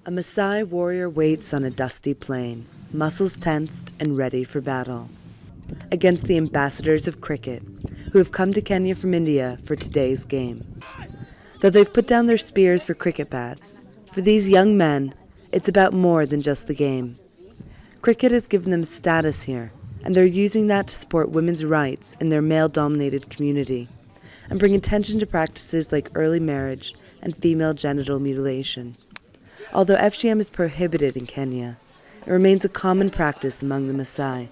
A Maasai warrior waits on a dusty plain, muscles tensed and ready for battle, against the ambassadors of cricket, who have come to Kenya from India for today's game. Though they've put down their spears for cricket bats, for these young men, it's about more than just the game. Cricket has given them status here, and they're using that to support women's rights in their male-dominated community, and bring attention to practices like early marriage and female genital mutilation. Although FGM is prohibited in Kenya, it remains a common practice among the Maasai.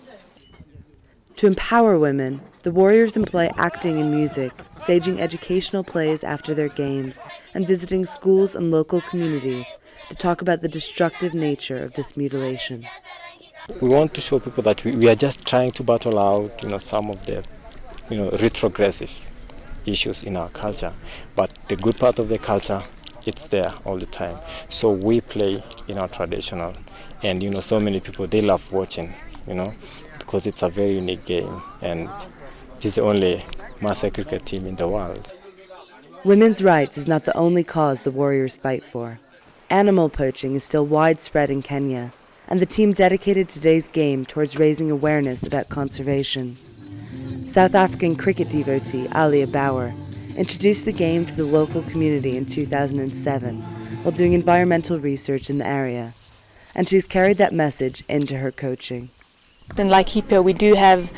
To empower women, the warriors employ acting and music, staging educational plays after their games, and visiting schools and local communities to talk about the destructive nature of this mutilation. We want to show people that we are just trying to battle out, some of the, retrogressive issues in our culture. But the good part of the culture, it's there all the time. So we play in our traditional, and so many people, they love watching, because it's a very unique game, and it is the only Maasai cricket team in the world. Women's rights is not the only cause the warriors fight for. Animal poaching is still widespread in Kenya, and the team dedicated today's game towards raising awareness about conservation. South African cricket devotee Alia Bauer introduced the game to the local community in 2007 while doing environmental research in the area, and she's carried that message into her coaching. In Laikipia, we do have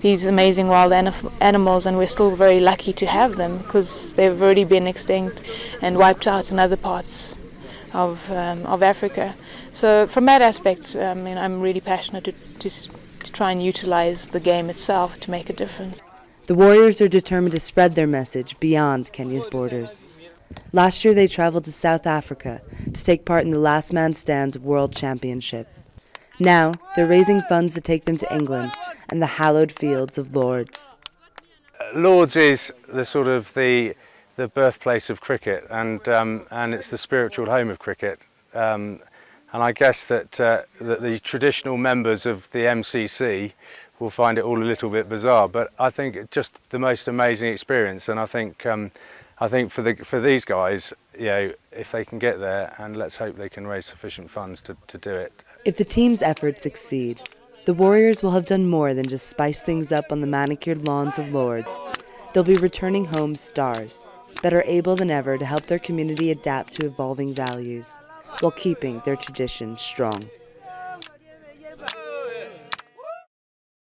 these amazing wild animals, and we're still very lucky to have them because they've already been extinct and wiped out in other parts of Africa. So from that aspect, I'm really passionate to try and utilize the game itself to make a difference. The Warriors are determined to spread their message beyond Kenya's borders. Last year they traveled to South Africa to take part in the Last Man Stands World Championship. Now they're raising funds to take them to England and the hallowed fields of Lords. Lords is the birthplace of cricket, and it's the spiritual home of cricket. And I guess that the traditional members of the MCC will find it all a little bit bizarre, but I think it's just the most amazing experience. And I think for these guys, if they can get there, and let's hope they can raise sufficient funds to do it. If the team's efforts succeed, the Warriors will have done more than just spice things up on the manicured lawns of Lords. They'll be returning home stars, better able than ever to help their community adapt to evolving values, while keeping their tradition strong.